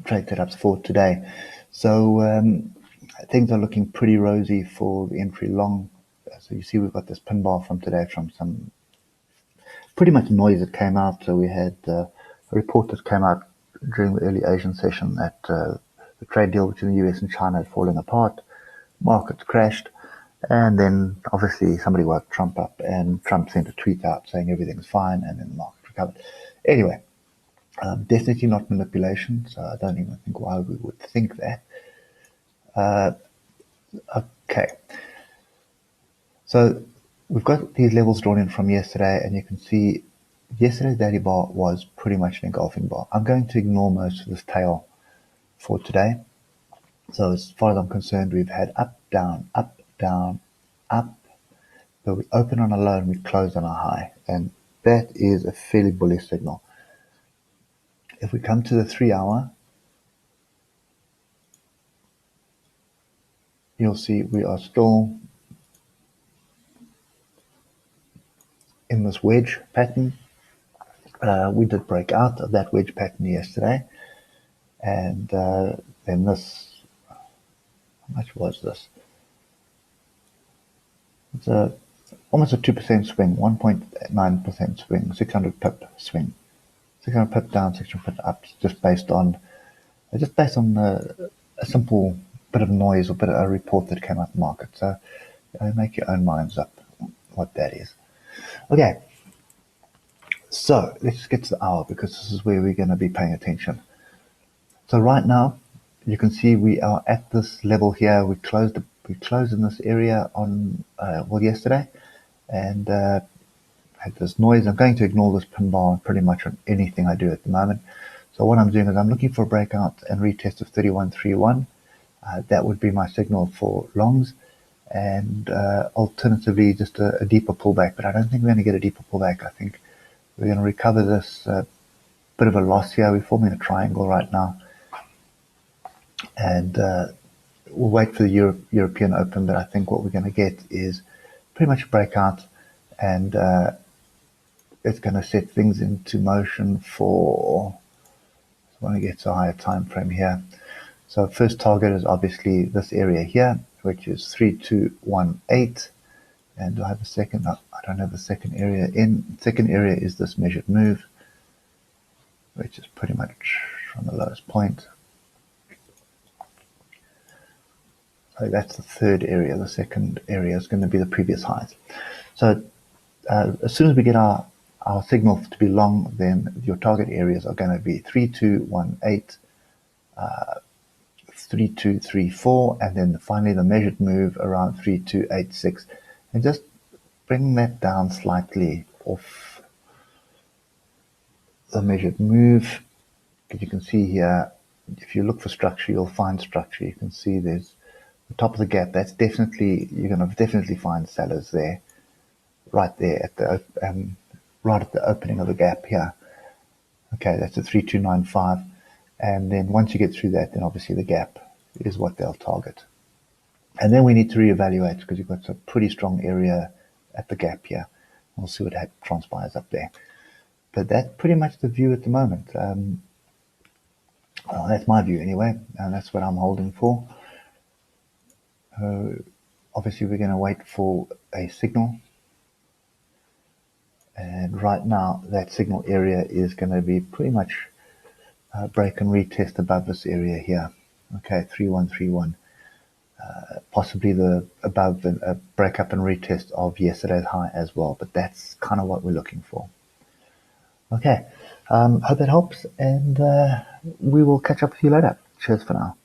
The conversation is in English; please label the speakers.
Speaker 1: trade setups for today. So things are looking pretty rosy for the entry long. So you see we've got this pin bar from today from some pretty much noise that came out. So we had a report that came out during the early Asian session that the trade deal between the US and China had fallen apart. Markets crashed. And then obviously somebody woke Trump up and Trump sent a tweet out saying everything's fine, and then the market recovered. Anyway, definitely not manipulation, so I don't even think why we would think that. Okay, so we've got these levels drawn in from yesterday, and you can see yesterday's daily bar was pretty much an engulfing bar. I'm going to ignore most of this tail for today. So as far as I'm concerned, we've had up, down, up, down, up, but we open on a low and we close on a high, and that is a fairly bullish signal. If we come to the 3 hour, you'll see we are still in this wedge pattern. We did break out of that wedge pattern yesterday, and then this, how much was this? It's almost a 2% swing, 1.9% swing, 600 pip swing, 600 pip down, 600 pip up, just based on a simple bit of noise or bit of a report that came out the market. So make your own minds up what that is. Okay, so let's get to the hour, because this is where we're going to be paying attention. So right now, you can see we are at this level here. We closed in this area on yesterday, and had this noise. I'm going to ignore this pin bar pretty much on anything I do at the moment. So what I'm doing is I'm looking for a breakout and retest of 3131. That would be my signal for longs, and alternatively just a deeper pullback. But I don't think we're going to get a deeper pullback. I think we're going to recover this bit of a loss here. We're forming a triangle right now, and we'll wait for the European Open. But I think what we're going to get is pretty much a breakout, and it's going to set things into motion for, I want to get to a higher time frame here. So first target is obviously this area here, which is 3218. And do I have a second? No, I don't have a second area in. Second area is this measured move, which is pretty much from the lowest point. So that's the third area. The second area is going to be the previous highs. So as soon as we get our signal to be long, then your target areas are going to be 3218, 3234, and then finally the measured move around 3286, and just bring that down slightly off the measured move. Because you can see here, if you look for structure, you'll find structure. You can see there's the top of the gap. That's definitely, you're going to definitely find sellers there, right there at the right at the opening of the gap here. Okay, that's a 3295. And then once you get through that, then obviously the gap is what they'll target. And then we need to reevaluate, because you've got a pretty strong area at the gap here. We'll see what transpires up there. But that's pretty much the view at the moment. Well, that's my view anyway, and that's what I'm holding for. Obviously, we're going to wait for a signal. And right now, that signal area is going to be pretty much break and retest above this area here. Okay, 3131. Possibly above a break up and retest of yesterday's high as well. But that's kind of what we're looking for. Okay, hope that helps, and we will catch up with you later. Cheers for now.